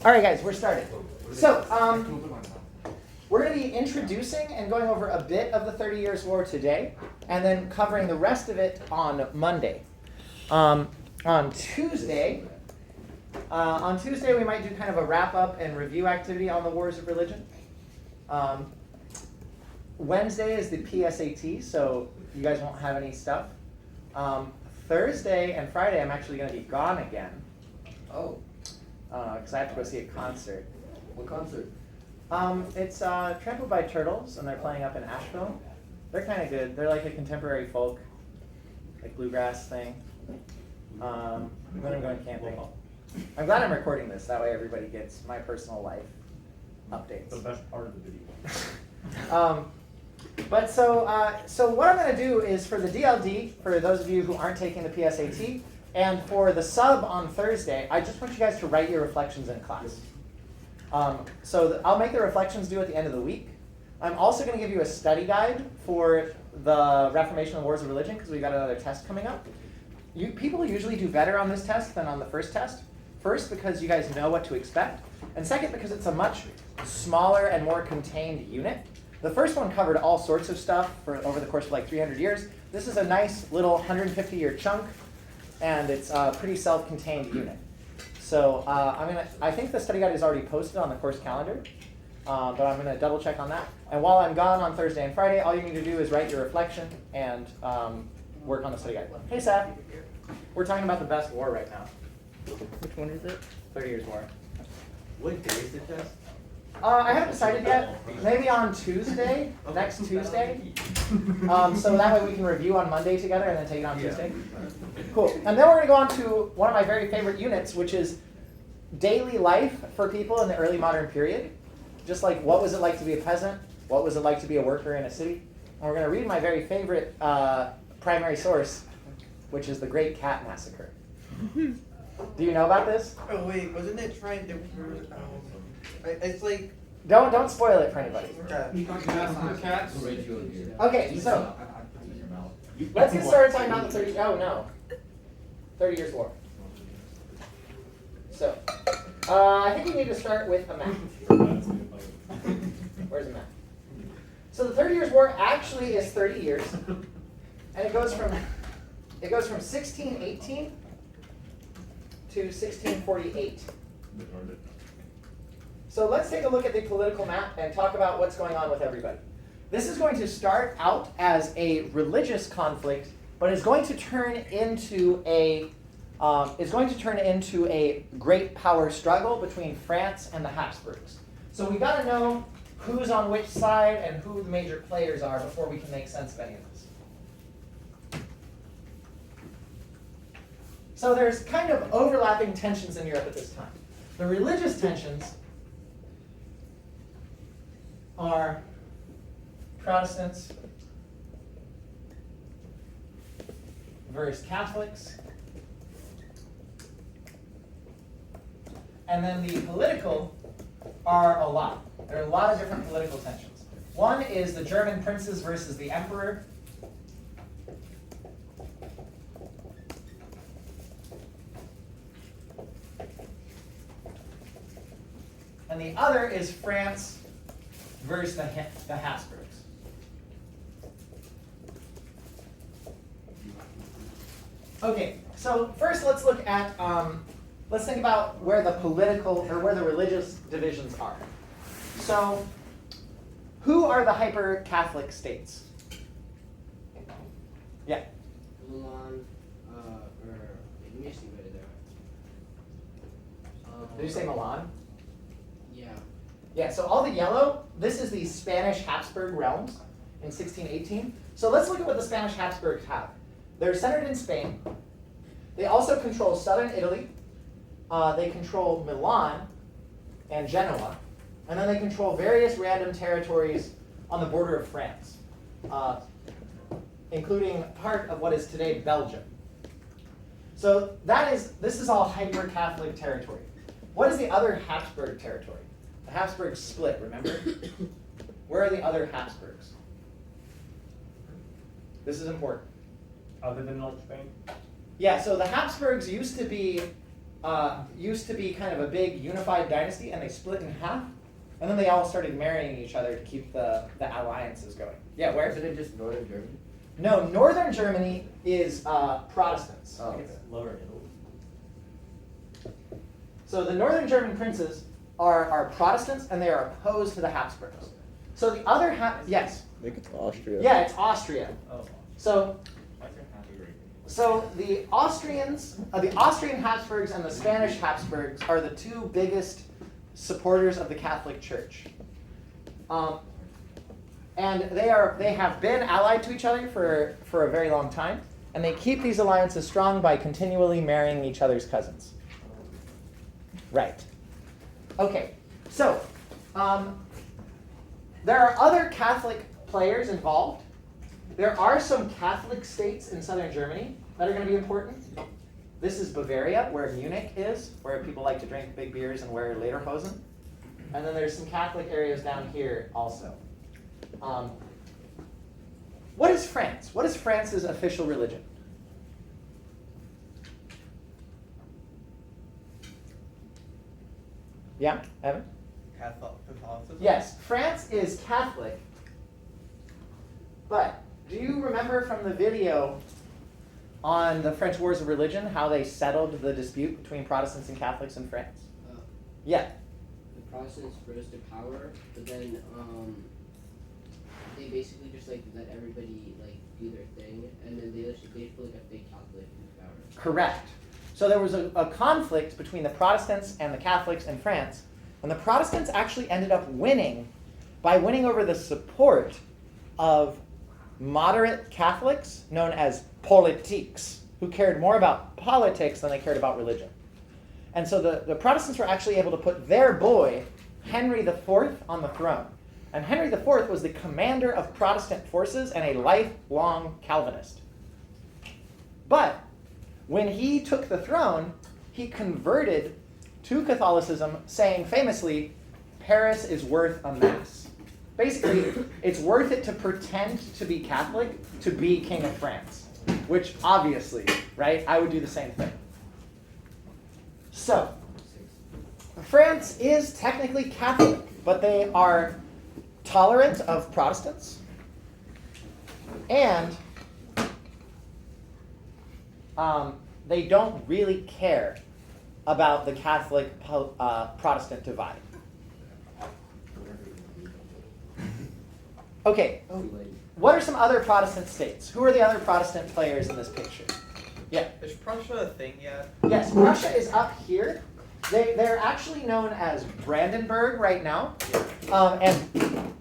All right, guys, we're starting. So, we're going to be introducing and going over a bit of the 30 Years' War today, and then covering the rest of it on Monday. On Tuesday, we might do kind of a wrap-up and review activity on the wars of religion. Wednesday is the PSAT, so you guys won't have any stuff. Thursday and Friday, I'm actually going to be gone again. Oh. Because I have to go see a concert. What concert? It's Trampled by Turtles, and they're playing up in Asheville. They're kind of good. They're like a contemporary folk, like bluegrass thing. Then I'm going camping. I'm glad I'm recording this. That way everybody gets my personal life updates. The best part of the video. So what I'm going to do is for the DLD, for those of you who aren't taking the PSAT, and for the sub on Thursday, I just want you guys to write your reflections in class. I'll make the reflections due at the end of the week. I'm also going to give you a study guide for the Reformation and Wars of Religion because we've got another test coming up. People usually do better on this test than on the first test. First, because you guys know what to expect. And second, because it's a much smaller and more contained unit. The first one covered all sorts of stuff for over the course of like 300 years. This is a nice little 150-year chunk, and it's a pretty self-contained unit. So I think the study guide is already posted on the course calendar, but I'm going to double check on that. And while I'm gone on Thursday and Friday, all you need to do is write your reflection and work on the study guide. Hey, Seth. We're talking about the best war right now. Which one is it? 30 Years' War. What day is the test? I haven't decided yet. Maybe on Tuesday, next Tuesday. So that way we can review on Monday together and then take it on Tuesday. Cool. And then we're going to go on to one of my very favorite units, which is daily life for people in the early modern period. Just like what was it like to be a peasant? What was it like to be a worker in a city? And we're going to read my very favorite primary source, which is the Great Cat Massacre. Do you know about this? Oh wait, wasn't it trying to? It's like. Don't spoil it for anybody. Okay, so let's get started talking about the 30. Oh no, 30 Years' War. So I think we need to start with a map. Where's the map? So the 30 Years' War actually is 30 years, and it goes from 1618 to 1648. So let's take a look at the political map and talk about what's going on with everybody. This is going to start out as a religious conflict, but is going to turn into a great power struggle between France and the Habsburgs. So we got to know who's on which side and who the major players are before we can make sense of any of this. So there's kind of overlapping tensions in Europe at this time. The religious tensions are Protestants versus Catholics. And then the political are a lot. There are a lot of different political tensions. One is the German princes versus the emperor. And the other is France versus the Habsburgs. Okay, so first let's look at, let's think about where the political, or where the religious divisions are. So, who are the hyper-Catholic states? Yeah? Milan, let me see right there. Did you say Milan? Yeah. Yeah, so all the yellow, this is the Spanish Habsburg realms in 1618. So let's look at what the Spanish Habsburgs have. They're centered in Spain. They also control southern Italy. They control Milan and Genoa. And then they control various random territories on the border of France, including part of what is today Belgium. So this is all hyper-Catholic territory. What is the other Habsburg territory? The Habsburgs split, remember? Where are the other Habsburgs? This is important. Other than North Spain? Yeah, so the Habsburgs used to be used to be kind of a big unified dynasty, and they split in half, and then they all started marrying each other to keep the alliances going. Yeah, where? Isn't it just northern Germany? No, northern Germany is Protestants. Oh, okay. Lower Italy. So the northern German princes are Protestants, and they are opposed to the Habsburgs. So the other yes. I think it's Austria. Yeah, it's Austria. Oh. So Why is there half a Great Cat? So the Austrian Habsburgs and the Spanish Habsburgs are the two biggest supporters of the Catholic Church. And they have been allied to each other for a very long time, and they keep these alliances strong by continually marrying each other's cousins. Right. Okay, so there are other Catholic players involved. There are some Catholic states in southern Germany that are going to be important. This is Bavaria, where Munich is, where people like to drink big beers and wear lederhosen. And then there's some Catholic areas down here also. What is France? What is France's official religion? Yeah, Evan? Catholicism? Yes, France is Catholic. But do you remember from the video on the French Wars of Religion how they settled the dispute between Protestants and Catholics in France? Yeah. The Protestants rose to power, but then they basically just like let everybody like do their thing, and then they basically got the Catholic in power. Correct. So there was a conflict between the Protestants and the Catholics in France, and the Protestants actually ended up winning by winning over the support of moderate Catholics known as politiques, who cared more about politics than they cared about religion. And so the Protestants were actually able to put their boy, Henry IV, on the throne. And Henry IV was the commander of Protestant forces and a lifelong Calvinist. But when he took the throne, he converted to Catholicism, saying famously, Paris is worth a mass. Basically, it's worth it to pretend to be Catholic to be King of France, which obviously, right, I would do the same thing. So, France is technically Catholic, but they are tolerant of Protestants, and they don't really care about the Catholic Protestant divide. Okay, what are some other Protestant states? Who are the other Protestant players in this picture? Yeah. Is Prussia a thing yet? Yes, Prussia is up here. They're actually known as Brandenburg right now. And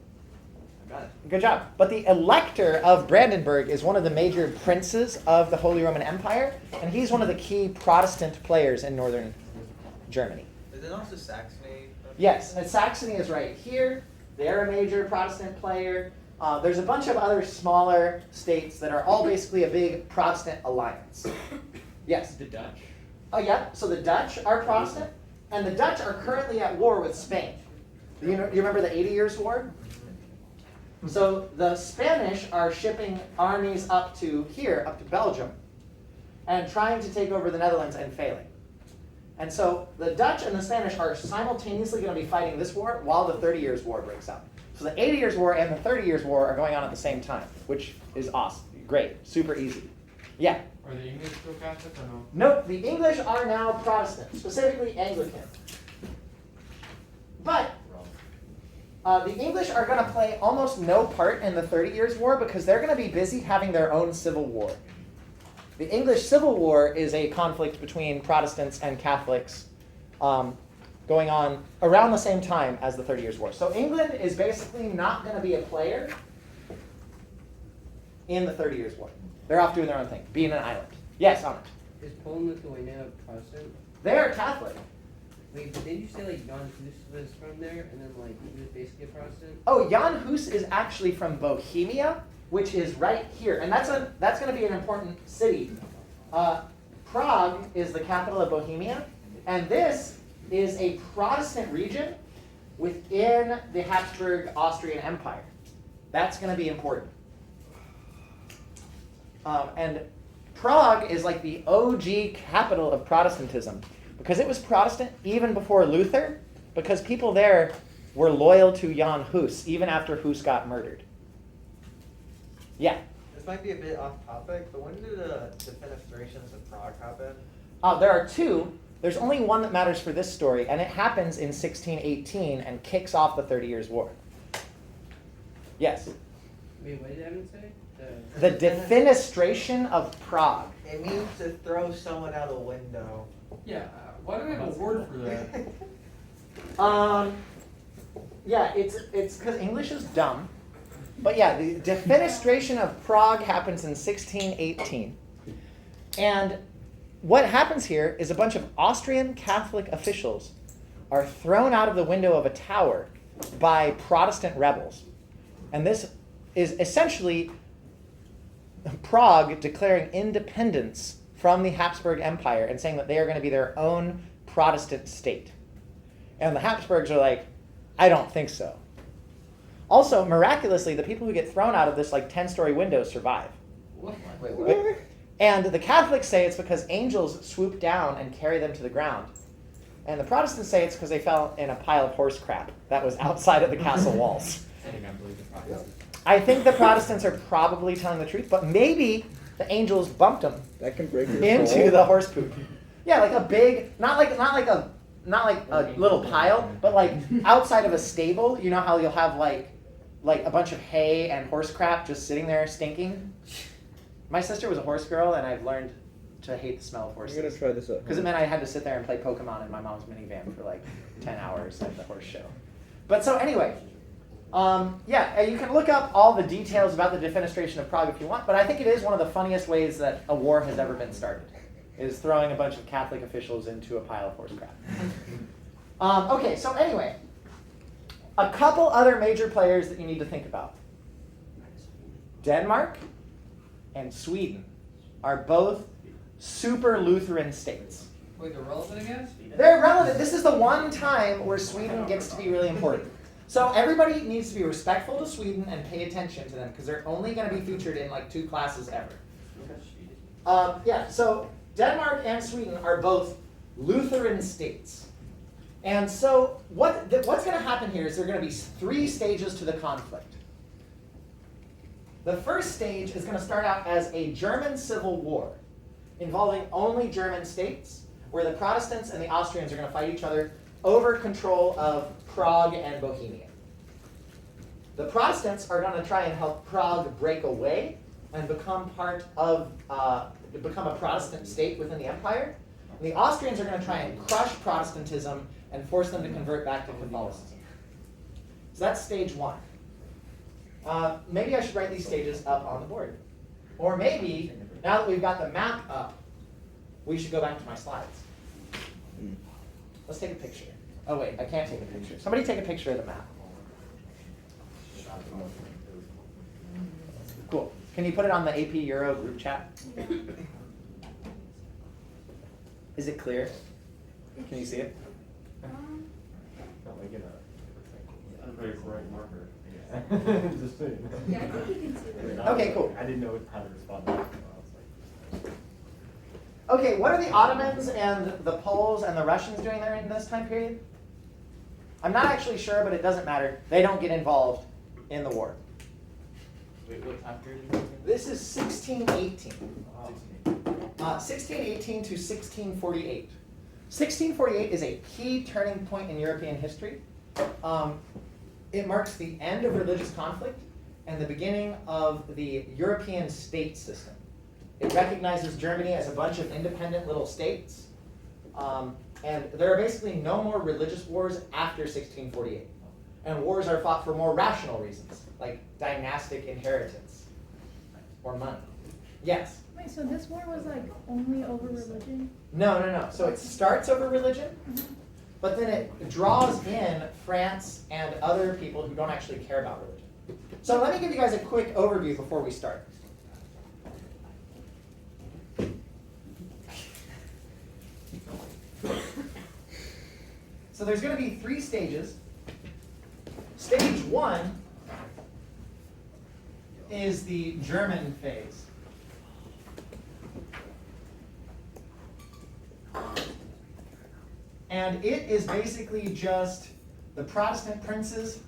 good job. But the elector of Brandenburg is one of the major princes of the Holy Roman Empire, and he's one of the key Protestant players in northern Germany. Is it also Saxony? Yes, and Saxony is right here. They're a major Protestant player. There's a bunch of other smaller states that are all basically a big Protestant alliance. Yes? The Dutch. Oh, yeah. So the Dutch are Protestant, and the Dutch are currently at war with Spain. You remember the 80 Years' War? So the Spanish are shipping armies up to here, up to Belgium, and trying to take over the Netherlands and failing. And so the Dutch and the Spanish are simultaneously going to be fighting this war while the 30 Years' War breaks out. So the 80 Years' War and the 30 Years' War are going on at the same time, which is awesome. Great. Super easy. Yeah? Are the English still Catholic or no? Nope. The English are now Protestant, specifically Anglican. But the English are going to play almost no part in the 30 Years' War because they're going to be busy having their own civil war. The English Civil War is a conflict between Protestants and Catholics going on around the same time as the 30 Years' War. So England is basically not going to be a player in the 30 Years' War. They're off doing their own thing, being an island. Yes, Amit. Is Poland, Lithuania Protestant? They are Catholic. Wait, but didn't you say like Jan Hus was from there, and then like he was basically a Protestant? Oh, Jan Hus is actually from Bohemia, which is right here, and that's going to be an important city. Prague is the capital of Bohemia, and this is a Protestant region within the Habsburg Austrian Empire. That's going to be important. And Prague is like the OG capital of Protestantism. because it was Protestant even before Luther, because people there were loyal to Jan Hus even after Hus got murdered. Yeah. This might be a bit off topic, but when did the defenestrations of Prague happen? There are two. There's only one that matters for this story, and it happens in 1618 and kicks off the 30 Years' War. Yes. Wait, what did Evan say? The defenestration of Prague. It means to throw someone out a window. Yeah, why do we have a word for that? Yeah, it's because English is dumb. But yeah, the defenestration of Prague happens in 1618. And what happens here is a bunch of Austrian Catholic officials are thrown out of the window of a tower by Protestant rebels. And this is essentially Prague declaring independence from the Habsburg Empire and saying that they are going to be their own Protestant state. And the Habsburgs are like, I don't think so. Also, miraculously, the people who get thrown out of this 10-story window survive. What? Wait, what? And the Catholics say it's because angels swoop down and carry them to the ground. And the Protestants say it's because they fell in a pile of horse crap that was outside of the castle walls. I think I believe the Protestants. I think the Protestants are probably telling the truth, but maybe the angels bumped them That can break your into soul. the horse poop. Yeah, like a big, not like a little pile, but outside of a stable. You know how you'll have like a bunch of hay and horse crap just sitting there stinking? My sister was a horse girl, and I've learned to hate the smell of I'm horses. gonna try this out. Because it meant I had to sit there and play Pokemon in my mom's minivan for 10 hours at the horse show. But so anyway, yeah, you can look up all the details about the defenestration of Prague if you want, but I think it is one of the funniest ways that a war has ever been started, is throwing a bunch of Catholic officials into a pile of horse crap. Okay, so anyway, a couple other major players that you need to think about. Denmark and Sweden are both super Lutheran states. Wait, they're relevant again? They're relevant. This is the one time where Sweden gets to be really important. So everybody needs to be respectful to Sweden and pay attention to them because they're only going to be featured in 2 classes ever. Yeah, so Denmark and Sweden are both Lutheran states. And so what's going to happen here is there are going to be 3 stages to the conflict. The first stage is going to start out as a German civil war involving only German states, where the Protestants and the Austrians are going to fight each other over control of Prague and Bohemia. The Protestants are going to try and help Prague break away and become become a Protestant state within the empire. And the Austrians are going to try and crush Protestantism and force them to convert back to Catholicism. So that's stage 1. Maybe I should write these stages up on the board. Or maybe, now that we've got the map up, we should go back to my slides. Let's take a picture. Oh wait, I can't take a picture. Somebody take a picture of the map. Cool. Can you put it on the AP Euro group chat? Is it clear? Can you see it? Not like in a very bright marker. Just saying. Yeah, I think you can see that. Okay, cool. I didn't know how to respond to that. Okay, what are the Ottomans and the Poles and the Russians doing there in this time period? I'm not actually sure, but it doesn't matter. They don't get involved in the war. Wait, what time period is it? This is 1618. 1618 to 1648. 1648 is a key turning point in European history. It marks the end of religious conflict and the beginning of the European state system. It recognizes Germany as a bunch of independent little states. And there are basically no more religious wars after 1648. And wars are fought for more rational reasons, like dynastic inheritance or money. Yes? Wait, so this war was only over religion? No. So it starts over religion, but then it draws in France and other people who don't actually care about religion. So let me give you guys a quick overview before we start. So there's going to be 3 stages. Stage 1 is the German phase. And it is basically just the Protestant princes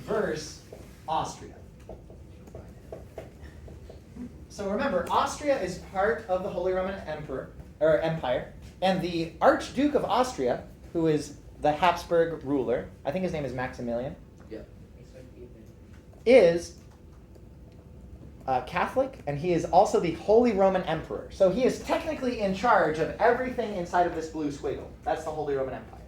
versus Austria. So remember, Austria is part of the Holy Roman Empire, and the Archduke of Austria, who is the Habsburg ruler, I think his name is Maximilian, Yeah. is Catholic, and he is also the Holy Roman Emperor. So he is technically in charge of everything inside of this blue squiggle. That's the Holy Roman Empire.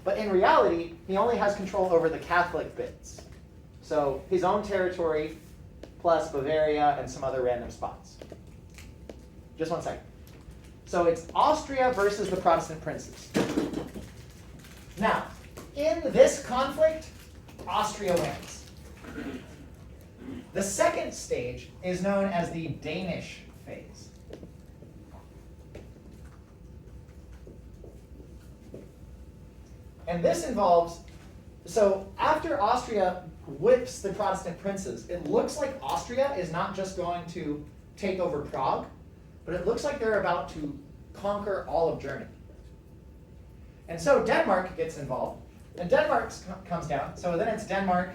But in reality, he only has control over the Catholic bits. So his own territory, plus Bavaria and some other random spots. Just one second. So it's Austria versus the Protestant princes. Now, in this conflict, Austria wins. The second stage is known as the Danish Phase. And this involves, so after Austria whips the Protestant princes, it looks like Austria is not just going to take over Prague, but it looks like they're about to conquer all of Germany. And so Denmark gets involved, and Denmark comes down, so then it's Denmark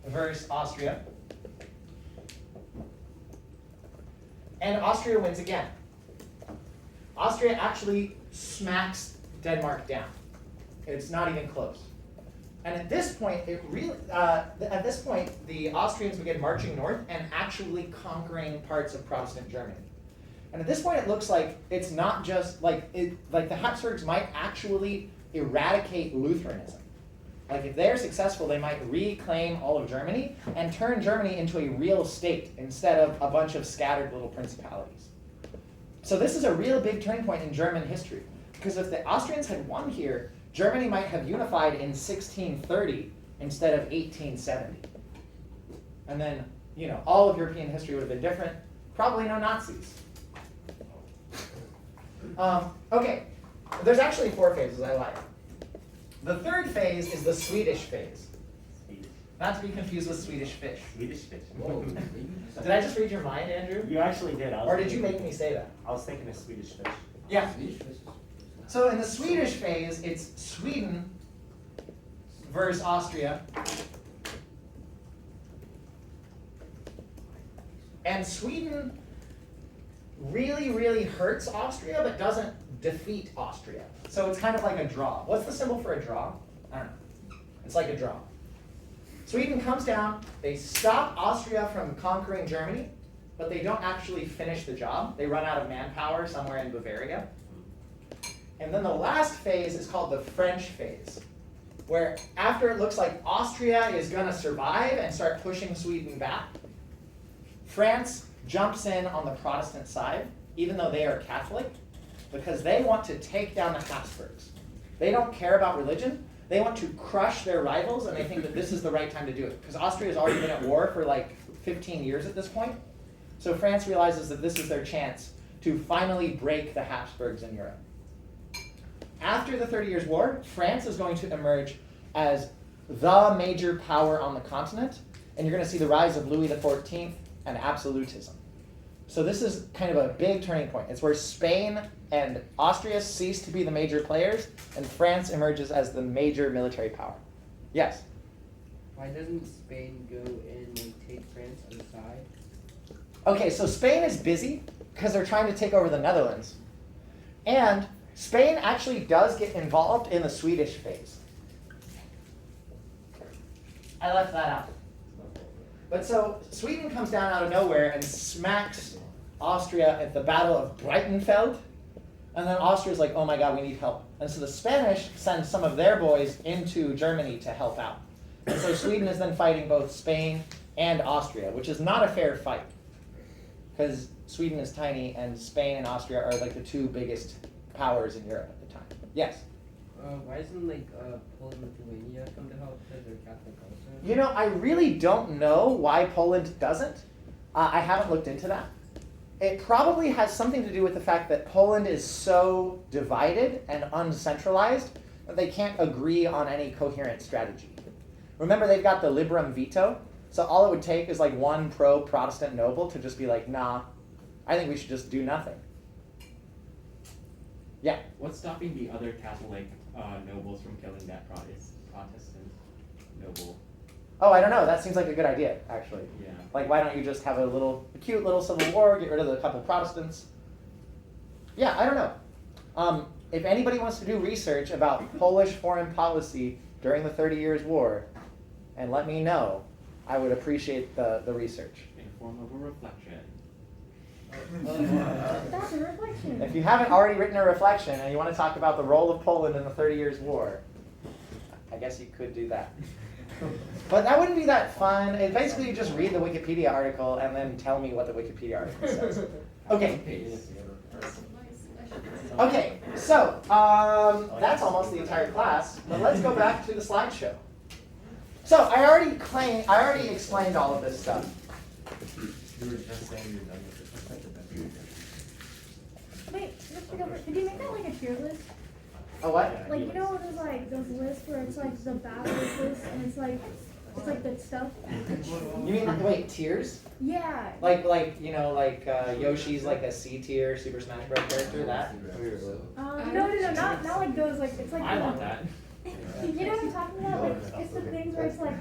versus Austria. And Austria wins again. Austria actually smacks Denmark down. It's not even close. And at this point, the Austrians begin marching north and actually conquering parts of Protestant Germany. And at this point, it looks like it's not just like the Habsburgs might actually eradicate Lutheranism. Like if they're successful, they might reclaim all of Germany and turn Germany into a real state instead of a bunch of scattered little principalities. So this is a real big turning point in German history, because if the Austrians had won here, Germany might have unified in 1630 instead of 1870. And then, all of European history would have been different. Probably no Nazis. Okay, there's actually 4 phases, I lied. The third phase is the Swedish phase. Not to be confused with Swedish fish. Swedish fish. Whoa. Did I just read your mind, Andrew? You actually did. Or did you make me say that? I was thinking of Swedish fish. Yeah. Swedish Phase is- So in the Swedish phase, it's Sweden versus Austria. And Sweden really, really hurts Austria, but doesn't defeat Austria. So it's kind of like a draw. What's the symbol for a draw? I don't know. It's like a draw. Sweden comes down, they stop Austria from conquering Germany, but they don't actually finish the job. They run out of manpower somewhere in Bavaria. And then the last phase is called the French phase, where after it looks like Austria is going to survive and start pushing Sweden back, France jumps in on the Protestant side, even though they are Catholic, because they want to take down the Habsburgs. They don't care about religion. They want to crush their rivals, and they think that this is the right time to do it, because Austria has already been at war for like 15 years at this point. So France realizes that this is their chance to finally break the Habsburgs in Europe. After the 30 Years' War, France is going to emerge as the major power on the continent, and you're going to see the rise of Louis XIV and absolutism. So this is kind of a big turning point. It's where Spain and Austria cease to be the major players, and France emerges as the major military power. Yes? Why doesn't Spain go and take France on the side? Okay, so Spain is busy because they're trying to take over the Netherlands. And Spain actually does get involved in the Swedish phase. I left that out. But so Sweden comes down out of nowhere and smacks Austria at the Battle of Breitenfeld. And then Austria's like, oh my God, we need help. And so the Spanish send some of their boys into Germany to help out. And so Sweden is then fighting both Spain and Austria, which is not a fair fight. Because Sweden is tiny and Spain and Austria are like the 2 biggest powers in Europe at the time. Yes? Why doesn't Poland and Lithuania come to help because they're Catholic also? I really don't know why Poland doesn't. I haven't looked into that. It probably has something to do with the fact that Poland is so divided and uncentralized that they can't agree on any coherent strategy. Remember, they've got the Liberum Veto, So all it would take is like one pro-Protestant noble to just be like, nah, I think we should just do nothing. Yeah. What's stopping the other Catholic nobles from killing that Protestant noble? Oh, I don't know. That seems like a good idea, actually. Yeah. Like, why don't you just have a cute little civil war, get rid of a couple Protestants? Yeah, I don't know. If anybody wants to do research about Polish foreign policy during the 30 Years' War, and let me know, I would appreciate the research. In form of a reflection. That's a reflection. If you haven't already written a reflection and you want to talk about the role of Poland in the 30 Years' War, I guess you could do that. But that wouldn't be that fun. It basically, you just read the Wikipedia article and then tell me what the Wikipedia article says. Okay. Okay, so that's almost the entire class, but let's go back to the slideshow. So I already explained all of this stuff. You were just saying you're done with it. Wait, just to go over, could you make that like a tier list? Oh, what? Like, you know, there's like those lists where it's like the battles list and it's like the stuff. You mean like, wait, tiers? Yeah. Like Yoshi's like a C tier Super Smash Bros. Character, that? No, not like those. Like it's like. I want that. You know what I'm talking about? Like it's the things where it's like,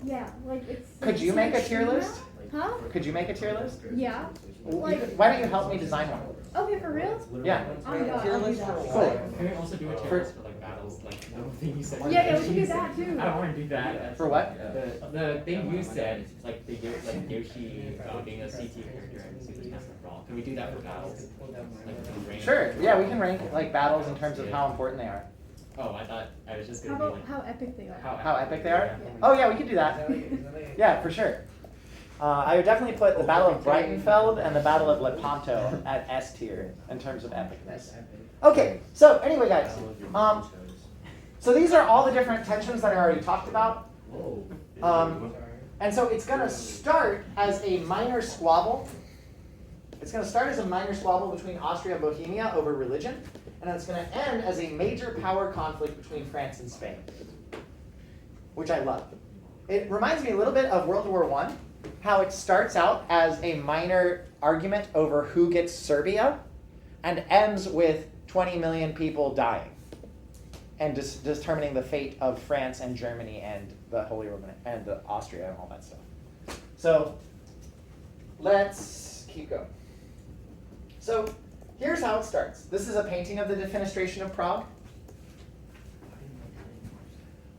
yeah, like it's. Could you make a tier list? Huh? Could you make a tier list? Yeah. Like. Why don't you help me design one? Okay, for real? Yeah. Oh my god, Tier I'll do list that. for Cool. Can we also do a tier list for like battles, like the thing you said? Yeah, we should do that too. I don't want to do that. For what? The thing you said, like Yoshi being a CT character and Super Smash Brawl. Can we do that for battles? Like, can we rank? Sure. Yeah, we can rank like battles in terms of how important they are. Oh, I thought I was just How gonna be about like how epic they are? How epic they are? Yeah. Oh yeah, we could do that. Yeah, for sure. I would definitely put the Battle of Breitenfeld and the Battle of Lepanto at S tier in terms of epicness. Okay, so anyway, guys, so these are all the different tensions that I already talked about. And so it's going to start as a minor squabble. It's going to start as a minor squabble between Austria and Bohemia over religion, and it's going to end as a major power conflict between France and Spain, which I love. It reminds me a little bit of World War I, how it starts out as a minor argument over who gets Serbia and ends with 20 million people dying and determining the fate of France and Germany and the Holy Roman and Austria and all that stuff. So let's keep going. So here's how it starts. This is a painting of the defenestration of Prague.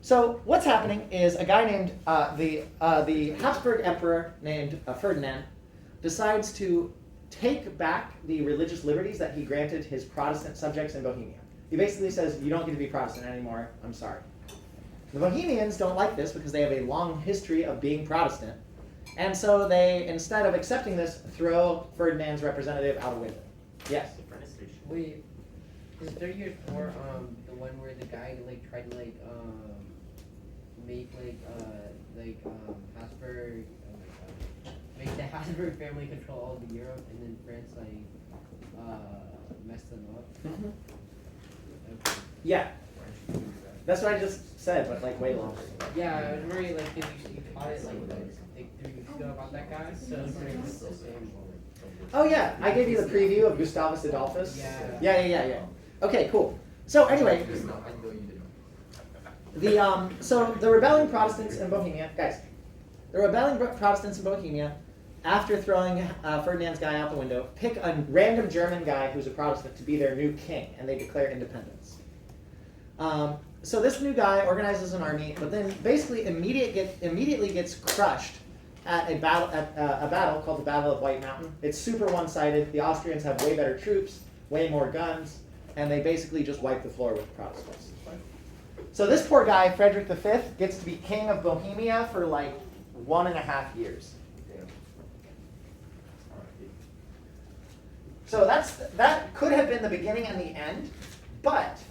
So what's happening is a guy named the Habsburg emperor named Ferdinand decides to take back the religious liberties that he granted his Protestant subjects in Bohemia. He basically says, you don't get to be Protestant anymore, I'm sorry. The Bohemians don't like this because they have a long history of being Protestant, and so they, instead of accepting this, throw Ferdinand's representative out a window. Yes? Wait, is 30 Years' War the one where the guy like tried to like make Habsburg make the Habsburg family control all of Europe, and then France messed them up? Mm-hmm. Okay. Yeah. That's what I just said, but like way longer. Yeah, I was worried like if you taught it like 3 weeks ago about that guy, so it's like the same. Oh yeah, I gave you the preview of Gustavus Adolphus. Yeah. Yeah. Okay, cool. So anyway, so the rebelling Protestants in Bohemia, guys, the rebelling Protestants in Bohemia, after throwing Ferdinand's guy out the window, pick a random German guy who's a Protestant to be their new king, and they declare independence. So this new guy organizes an army, but then basically immediately gets crushed at a battle called the Battle of White Mountain. It's super one-sided. The Austrians have way better troops, way more guns, and they basically just wipe the floor with the Protestants. So this poor guy, Frederick V, gets to be king of Bohemia for like 1.5 years. So that could have been the beginning and the end, but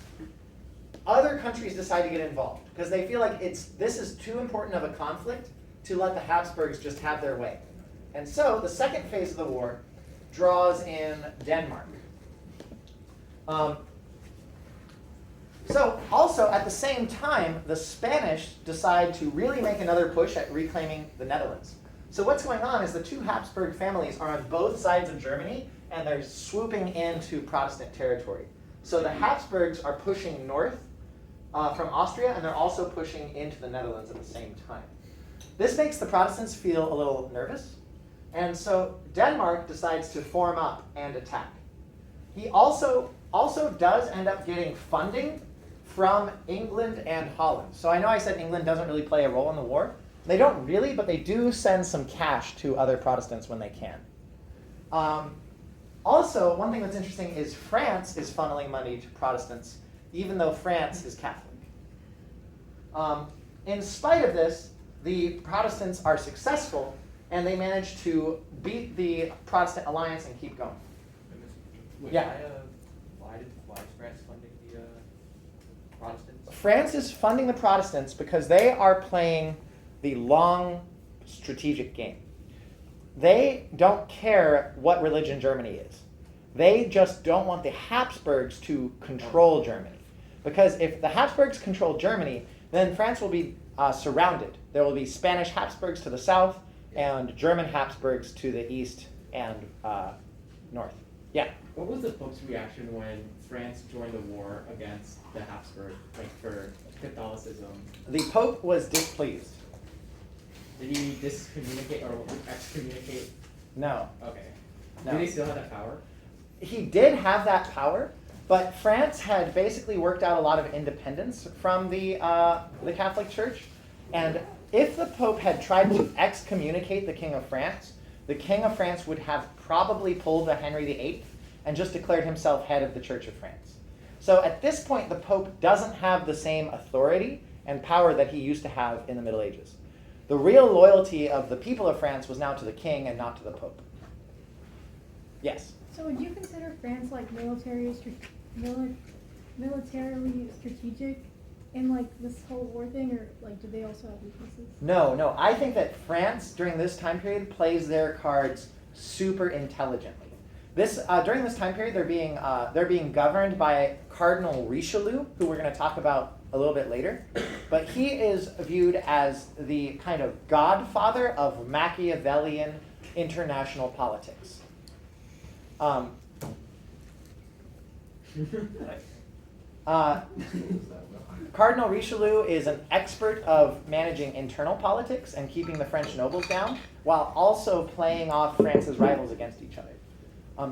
other countries decide to get involved because they feel like this is too important of a conflict to let the Habsburgs just have their way. And so the second phase of the war draws in Denmark. So also at the same time, the Spanish decide to really make another push at reclaiming the Netherlands. So what's going on is the two Habsburg families are on both sides of Germany, and they're swooping into Protestant territory. So the Habsburgs are pushing north from Austria, and they're also pushing into the Netherlands at the same time. This makes the Protestants feel a little nervous, and so Denmark decides to form up and attack. He also does end up getting funding from England and Holland. So I know I said England doesn't really play a role in the war. They don't really, but they do send some cash to other Protestants when they can. Also, one thing that's interesting is France is funneling money to Protestants, even though France is Catholic. In spite of this, the Protestants are successful, and they manage to beat the Protestant alliance and keep going. Yeah. Why is France funding the Protestants? France is funding the Protestants because they are playing the long strategic game. They don't care what religion Germany is. They just don't want the Habsburgs to control Germany. Because if the Habsburgs control Germany, then France will be surrounded. There will be Spanish Habsburgs to the south and German Habsburgs to the east and north. Yeah? What was the Pope's reaction when France joined the war against the Habsburg, like for Catholicism? The Pope was displeased. Did he discommunicate or excommunicate? No. Okay. No. Do they still have that power? He did have that power, but France had basically worked out a lot of independence from the Catholic Church. And if the Pope had tried to excommunicate the King of France, the King of France would have probably pulled a Henry VIII and just declared himself head of the Church of France. So at this point, the Pope doesn't have the same authority and power that he used to have in the Middle Ages. The real loyalty of the people of France was now to the king and not to the Pope. Yes? So would you consider France like militarily strategic in like this whole war thing, or like do they also have weaknesses? No. I think that France during this time period plays their cards super intelligently. During this time period, they're being governed by Cardinal Richelieu, who we're going to talk about a little bit later. But he is viewed as the kind of godfather of Machiavellian international politics. Cardinal Richelieu is an expert of managing internal politics and keeping the French nobles down, while also playing off France's rivals against each other.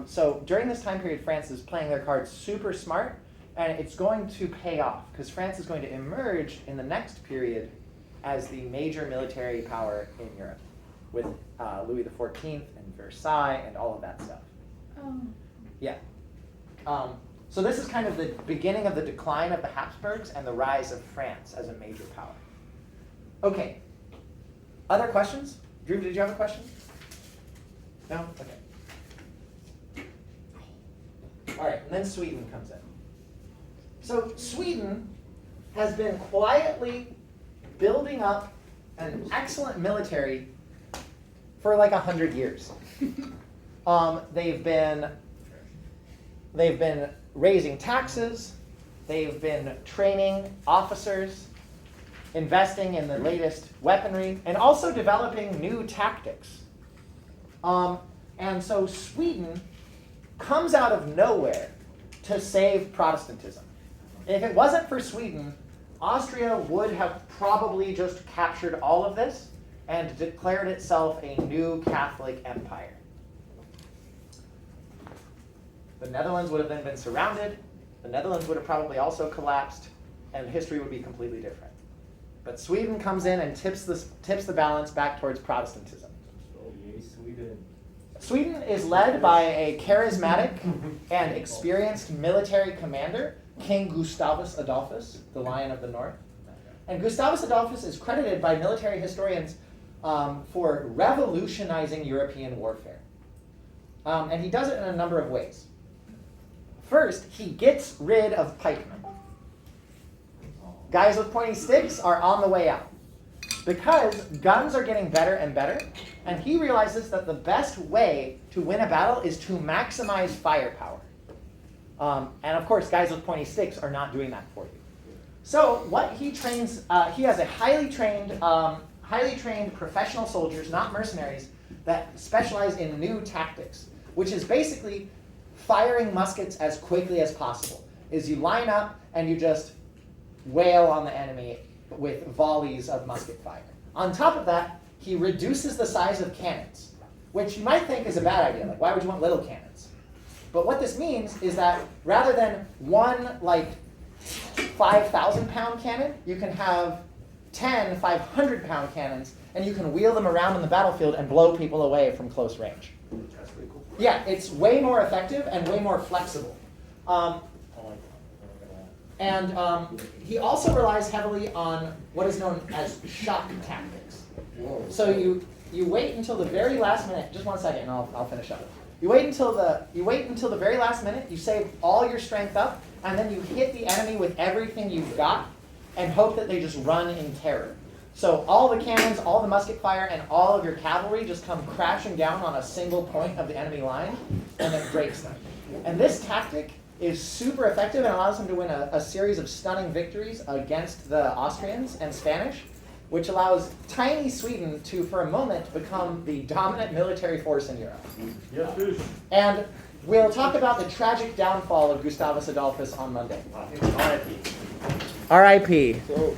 So during this time period, France is playing their cards super smart, and it's going to pay off, because France is going to emerge in the next period as the major military power in Europe, with Louis XIV and Versailles and all of that stuff. Oh. Yeah. So this is kind of the beginning of the decline of the Habsburgs and the rise of France as a major power. Okay. Other questions? Drew, did you have a question? No? Okay. All right, and then Sweden comes in. So Sweden has been quietly building up an excellent military for like 100 years. They've been raising taxes, they've been training officers, investing in the latest weaponry, and also developing new tactics. And so Sweden comes out of nowhere to save Protestantism. If it wasn't for Sweden, Austria would have probably just captured all of this and declared itself a new Catholic empire. The Netherlands would have then been surrounded, the Netherlands would have probably also collapsed, and history would be completely different. But Sweden comes in and tips the balance back towards Protestantism. Oh, yay, Sweden. Sweden is led by a charismatic and experienced military commander, King Gustavus Adolphus, the Lion of the North. And Gustavus Adolphus is credited by military historians for revolutionizing European warfare. And he does it in a number of ways. First, he gets rid of pikemen. Guys with pointy sticks are on the way out, because guns are getting better and better, and he realizes that the best way to win a battle is to maximize firepower. And of course, guys with pointy sticks are not doing that for you. So what he trains, he has a highly trained professional soldiers, not mercenaries, that specialize in new tactics, which is basically firing muskets as quickly as possible. Is you line up and you just wail on the enemy with volleys of musket fire. On top of that, he reduces the size of cannons, which you might think is a bad idea. Like, why would you want little cannons? But what this means is that rather than one, like, 5,000-pound cannon, you can have 10 500-pound cannons, and you can wheel them around in the battlefield and blow people away from close range. That's pretty cool. Yeah, it's way more effective and way more flexible. He also relies heavily on what is known as shock tactics. So you wait until the very last minute. Just one second, and I'll finish up. You wait until the very last minute. You save all your strength up, and then you hit the enemy with everything you've got, and hope that they just run in terror. So all the cannons, all the musket fire, and all of your cavalry just come crashing down on a single point of the enemy line, and it breaks them. And this tactic is super effective and allows them to win a series of stunning victories against the Austrians and Spanish, which allows tiny Sweden to, for a moment, become the dominant military force in Europe. Yes, dude. And we'll talk about the tragic downfall of Gustavus Adolphus on Monday. RIP. R.I.P. So